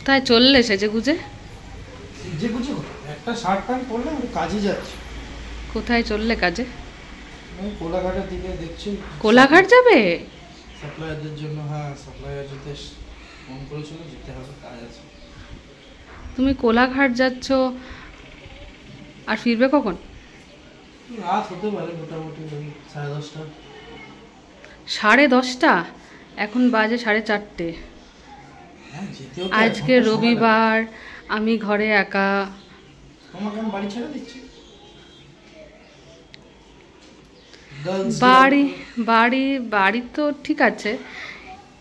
কোথায় চললে সেজে গুজে? সেজে গুজে একটা শার্ট প্যান্ট পরলে আমি কাজে যাচ্ছি। কোথায় চললে কাজে? আমি কোলাঘাটের দিকে দেখছি। কোলাঘাট যাবে? সাপ্লায়ারদের জন্য। হ্যাঁ, সাপ্লায়ার যেতে ফোন করেছিল, যেতে হবে, কাজ আছে। তুমি কোলাঘাট যাচ্ছ, আর ফিরবে কখন? রাত হতে পারে, মোটামুটি 10:30। 10:30? এখন বাজে 4:30। আজকে রবিবার, আমি ঘরে একা। তোমাকে আমি বাড়ি ছেড়ে দিচ্ছি। বাড়ি তো ঠিক আছে,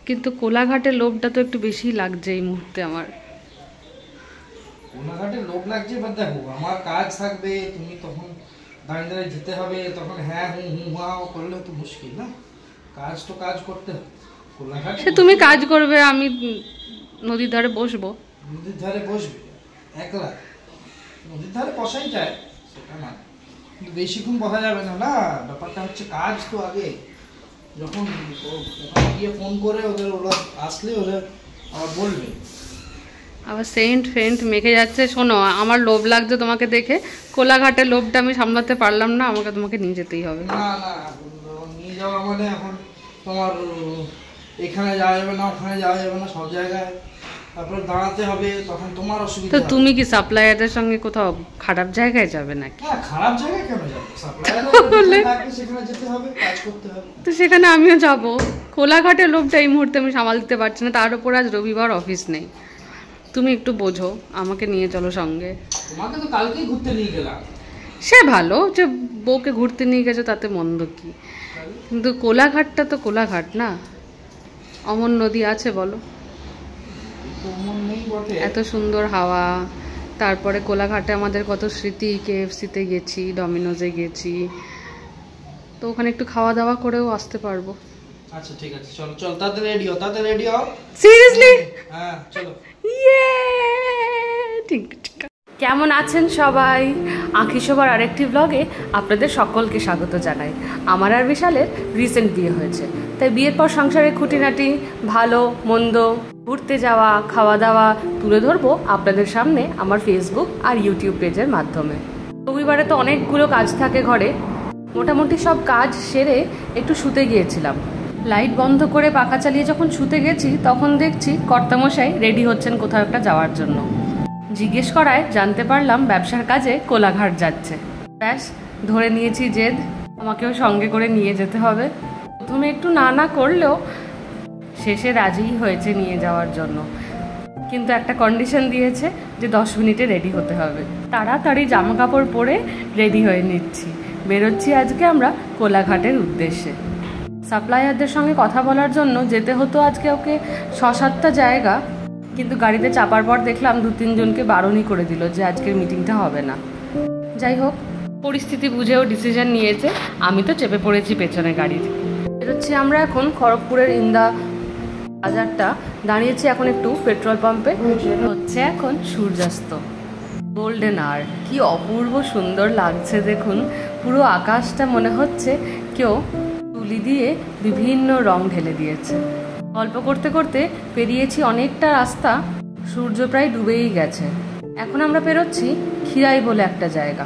কিন্তু কোলাঘাটের লোভটা তো একটু বেশি লাগছে এই মুহূর্তে আমার। কোলাঘাটের লোভ লাগছে, এবার দেখো আমার কাজ থাকবে, তুমি তখন দাঁড়িয়ে দাঁড়িয়ে যেতে হবে, তখন হ্যাঁ হুঁ করলে তো মুশকিল না। কাজ তো কাজ করতে হবে। কোলাঘাটে সে তুমি কাজ করবে, আমি নদীর ধারে বসবো। নদীর ধারে বসবে একলা? নদীর ধারে বসাই যায়, সেটা না, কিন্তু বেশিক্ষণ বসা যাবে না। না, ব্যাপারটা হচ্ছে কাজ তো আগে। যখন গিয়ে ফোন করে ওরা আসলে ওরা আবার বলবে। আবার সেন্ট মেখে যাচ্ছে। শোনো, আমার লোভ লাগছে তোমাকে দেখে। কোলাঘাটের লোভটা আমি সামলাতে পারলাম না, তোমাকে নিয়ে যেতেই হবে। না, নিয়ে যাওয়া মানে এখন তোমার এখানে যাওয়া যাবে না, ওখানে যাওয়া যাবে না, সব জায়গায় তারপর দাঁড়াতে হবে, তখন তোমার অসুবিধা। তো তুমি কি সাপ্লায়ারদের সঙ্গে কোথাও খারাপ জায়গায় যাবে নাকি? হ্যাঁ, খারাপ জায়গায় কেন যাবে? সাপ্লায়ার সেখানে যেতে হবে, কাজ করতে হবে। তো সেখানে আমিও যাব। কোলাঘাটের লোভটা এই মুহূর্তে আমি সামাল দিতে পারছি না, তার উপর আজ রবিবার, অফিস নেই। তুমি একটু বোঝো, আমাকে নিয়ে চলো সঙ্গে। তোমাকে তো কালকেই ঘুরতে নিয়ে গেলাম। সে ভালো যে বউকে ঘুরতে নিয়ে গেছো, তাতে মন্দ কি, কিন্তু কোলাঘাটটা তো কোলাঘাট না। অমন নদী আছে বলো? এত সুন্দর হাওয়া, তারপরে কোলাঘাটে আমাদের কত স্মৃতি। KFC-তে গেছি, ডমিনোজে গেছি, তো ওখানে একটু খাওয়া দাওয়া করেও আসতে পারবো। আচ্ছা ঠিক আছে, চলো তাড়াতাড়ি রেডি হও। সিরিয়াসলি? হ্যাঁ চলো। ইয়ে, ঠিক। কেমন আছেন সবাই? আঁখি শোভার আরেকটি ব্লগে আপনাদের সকলকে স্বাগত জানাই। আমার আর বিশালের রিসেন্ট বিয়ে হয়েছে, তাই বিয়ের পর সংসারের খুঁটিনাটি, ভালো মন্দ, ঘুরতে যাওয়া, খাওয়া দাওয়া তুলে ধরবো আপনাদের সামনে আমার ফেসবুক আর ইউটিউব পেজের মাধ্যমে। রবিবারে তো অনেকগুলো কাজ থাকে ঘরে, মোটামুটি সব কাজ সেরে একটু শুতে গিয়েছিলাম। লাইট বন্ধ করে পাখা চালিয়ে যখন শুতে গেছি, তখন দেখছি কর্তামশাই রেডি হচ্ছেন কোথাও একটা যাওয়ার জন্য। জিজ্ঞেস করায় জানতে পারলাম ব্যবসার কাজে কোলাঘাট যাচ্ছে। ব্যাস, ধরে নিয়েছি জেদ, আমাকেও সঙ্গে করে নিয়ে যেতে হবে। প্রথমে একটু না করলেও শেষে রাজিই হয়েছে নিয়ে যাওয়ার জন্য, কিন্তু একটা কন্ডিশন দিয়েছে যে 10 মিনিটে রেডি হতে হবে। তাড়াতাড়ি জামা কাপড় পরে রেডি হয়ে নিচ্ছি, বেরোচ্ছি আজকে আমরা কোলাঘাটের উদ্দেশ্যে। সাপ্লায়ারদের সঙ্গে কথা বলার জন্য যেতে হতো আজকে ওকে 6-7টা জায়গা, কিন্তু গাড়িতে চাপার পর দেখলাম 2-3 জনকে বারণই করে দিল যে আজকের মিটিংটা হবে না। যাই হোক, পরিস্থিতি বুঝেও ডিসিশন নিয়েছে, আমি তো চেপে পড়েছি পেছনে গাড়ির। বেরোচ্ছি আমরা এখন খড়গপুরের ইন্দা বাজারটা, দাঁড়িয়েছি এখন একটু পেট্রোল পাম্পে। হচ্ছে এখন সূর্যাস্ত, গোল্ডেন আওয়ার। কি অপূর্ব সুন্দর লাগছে দেখুন, পুরো আকাশটা মনে হচ্ছে কেউ তুলি দিয়ে বিভিন্ন রং ঢেলে দিয়েছে। গল্প করতে করতে পেরিয়েছি অনেকটা রাস্তা, সূর্য প্রায় ডুবেই গেছে। এখন আমরা পেরোচ্ছি খিরাই বলে একটা জায়গা।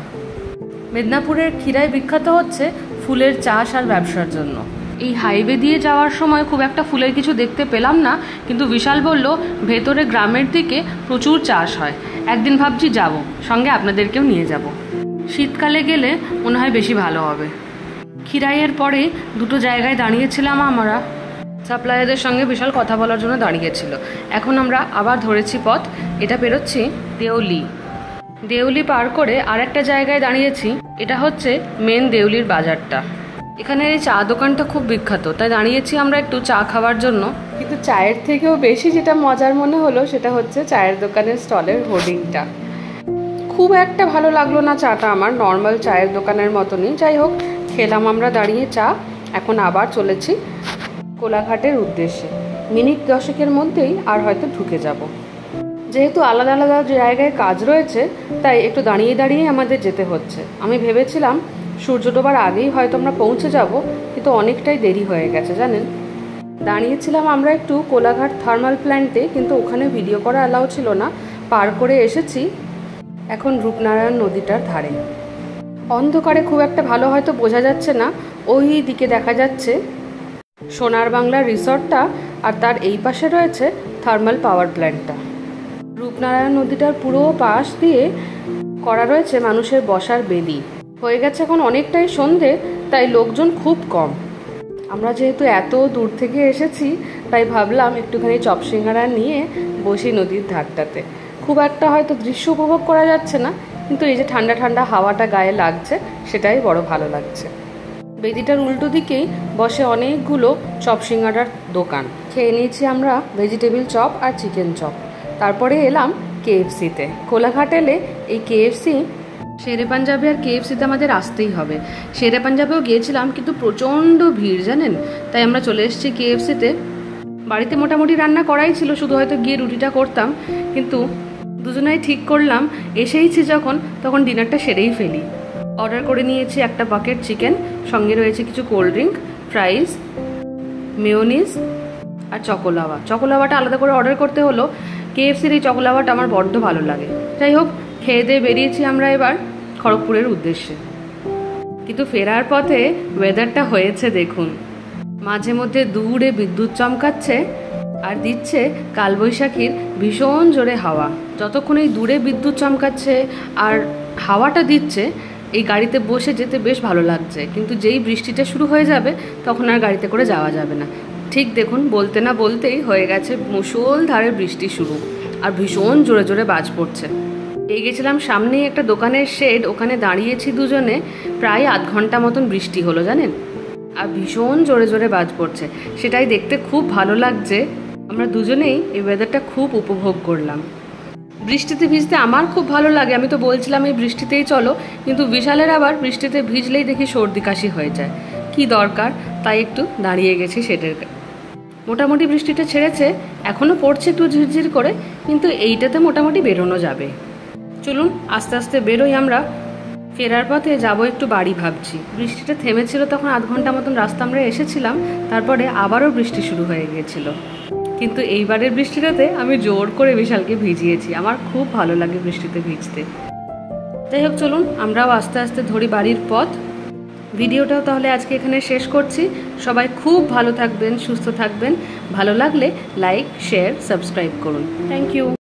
মেদিনীপুরের খিরাই বিখ্যাত হচ্ছে ফুলের চাষ আর ব্যবসার জন্য। এই হাইওয়ে দিয়ে যাওয়ার সময় খুব একটা ফুলের কিছু দেখতে পেলাম না, কিন্তু বিশাল বলল ভেতরে গ্রামের দিকে প্রচুর চাষ হয়। একদিন ভাবছি যাব, সঙ্গে আপনাদেরকেও নিয়ে যাব। শীতকালে গেলে মনে হয় বেশি ভালো হবে। খিরাইয়ের পরে 2টো জায়গায় দাঁড়িয়েছিলাম আমরা, সাপ্লায়ারদের সঙ্গে বিশাল কথা বলার জন্য দাঁড়িয়েছিল। এখন আমরা আবার ধরেছি পথ, এটা পেরোচ্ছি দেউলি পার করে আর একটা জায়গায় দাঁড়িয়েছি। এটা হচ্ছে মেন দেউলির বাজারটা। এখানে এই চা দোকানটা খুব বিখ্যাত, তাই দাঁড়িয়েছি আমরা একটু চা খাওয়ার জন্য। কিন্তু চায়ের থেকেও বেশি যেটা মজার মনে হলো সেটা হচ্ছে চায়ের দোকানের স্টলের হোর্ডিংটা। খুব একটা ভালো লাগলো না চাটা আমার, নর্মাল চায়ের দোকানের মতনই। যাই হোক, খেলাম আমরা দাঁড়িয়ে চা। এখন আবার চলেছি কোলাঘাটের উদ্দেশ্যে। মিনিট 10-এর মধ্যেই আর হয়তো ঢুকে যাব। যেহেতু আলাদা আলাদা জায়গায় কাজ রয়েছে, তাই একটু দাঁড়িয়ে দাঁড়িয়ে আমাদের যেতে হচ্ছে। আমি ভেবেছিলাম সূর্য ডোবার আগেই হয়তো আমরা পৌঁছে যাব, কিন্তু অনেকটাই দেরি হয়ে গেছে জানেন। দাঁড়িয়েছিলাম আমরা একটু কোলাঘাট থার্মাল প্ল্যান্টে, কিন্তু ওখানে ভিডিও করা অ্যালাউ ছিল না। পার করে এসেছি এখন রূপনারায়ণ নদীটার ধারে। অন্ধকারে খুব একটা ভালো হয়তো বোঝা যাচ্ছে না, ওই দিকে দেখা যাচ্ছে সোনার বাংলা রিসর্টটা, আর তার এই পাশে রয়েছে থার্মাল পাওয়ার প্ল্যান্টটা। রূপনারায়ণ নদীটার পুরো পাশ দিয়ে করা রয়েছে মানুষের বসার বেদি। হয়ে গেছে এখন অনেকটাই সন্ধে, তাই লোকজন খুব কম। আমরা যেহেতু এত দূর থেকে এসেছি, তাই ভাবলাম একটুখানি চপ সিঙ্গারা নিয়ে বসি নদীর ধারটাতে। খুব একটা হয়তো দৃশ্য উপভোগ করা যাচ্ছে না, কিন্তু এই যে ঠান্ডা ঠান্ডা হাওয়াটা গায়ে লাগছে, সেটাই বড় ভালো লাগছে। বেদিটার উল্টো দিকেই বসে অনেকগুলো চপ সিঙ্গারার দোকান। খেয়ে নিয়েছি আমরা ভেজিটেবিল চপ আর চিকেন চপ। তারপরে এলাম KFC-তে। কোলাঘাট এলে এই KFC, শেরে পাঞ্জাবে আর KFC-তে আমাদের আসতেই হবে। শেরে পাঞ্জাবেও গিয়েছিলাম, কিন্তু প্রচণ্ড ভিড় জানেন, তাই আমরা চলে এসেছি KFC-তে। বাড়িতে মোটামুটি রান্না করাই ছিল, শুধু হয়তো গিয়ে রুটিটা করতাম, কিন্তু দুজনেই ঠিক করলাম এসেইছি যখন, তখন ডিনারটা সেরেই ফেলি। অর্ডার করে নিয়েছি একটা বাকেট চিকেন, সঙ্গে রয়েছে কিছু কোল্ড ড্রিঙ্ক, ফ্রাইস, মেয়োনিজ আর চকোলাভা। চকোলাভাটা আলাদা করে অর্ডার করতে হলো, KFC-র এই চকোলাভাটা আমার বড্ড ভালো লাগে। যাই হোক, খেয়ে দিয়ে বেরিয়েছি আমরা এবার খড়গপুরের উদ্দেশ্যে। কিন্তু ফেরার পথে ওয়েদারটা হয়েছে দেখুন, মাঝে মধ্যে দূরে বিদ্যুৎ চমকাচ্ছে আর দিচ্ছে কালবৈশাখীর ভীষণ জোরে হাওয়া। যতক্ষণ এই দূরে বিদ্যুৎ চমকাচ্ছে আর হাওয়াটা দিচ্ছে, এই গাড়িতে বসে যেতে বেশ ভালো লাগছে। কিন্তু যেই বৃষ্টিটা শুরু হয়ে যাবে, তখন আর গাড়িতে করে যাওয়া যাবে না। ঠিক দেখুন, বলতে না বলতেই হয়ে গেছে মুষলধারে বৃষ্টি শুরু, আর ভীষণ জোরে জোরে বাজ পড়ছে। পেয়ে গেছিলাম সামনেই একটা দোকানের শেড, ওখানে দাঁড়িয়েছি দুজনে, প্রায় আধ ঘন্টা মতন বৃষ্টি হলো জানেন, আর ভীষণ জোরে জোরে বাজ পড়ছে। সেটাই দেখতে খুব ভালো লাগছে। আমরা দুজনেই এই ওয়েদারটা খুব উপভোগ করলাম। বৃষ্টিতে ভিজতে আমার খুব ভালো লাগে, আমি তো বলছিলাম এই বৃষ্টিতেই চলো, কিন্তু বিশালের আবার বৃষ্টিতে ভিজলেই দেখি সর্দি কাশি হয়ে যায়। কি দরকার, তাই একটু দাঁড়িয়ে গেছি শেডের। মোটামুটি বৃষ্টিটা ছেড়েছে, এখনও পড়ছে একটু ঝিরঝির করে, কিন্তু এইটাতে মোটামুটি বেরোনো যাবে। চলুন আস্তে আস্তে বেরোই আমরা। ফেরার পথে যাব একটু বাড়ি ভাবছি। বৃষ্টিটা থেমেছিল তখন আধ ঘন্টা মতন রাস্তা আমরা এসেছিলাম, তারপরে আবারও বৃষ্টি শুরু হয়ে গিয়েছিল। কিন্তু এইবারের বৃষ্টিটাতে আমি জোর করে বিশালকে ভিজিয়েছি, আমার খুব ভালো লাগে বৃষ্টিতে ভিজতে। যাই হোক, চলুন আমরাও আস্তে আস্তে ধরি বাড়ির পথ। ভিডিওটাও তাহলে আজকে এখানে শেষ করছি। সবাই খুব ভালো থাকবেন, সুস্থ থাকবেন। ভালো লাগলে লাইক, শেয়ার, সাবস্ক্রাইব করুন। Thank you.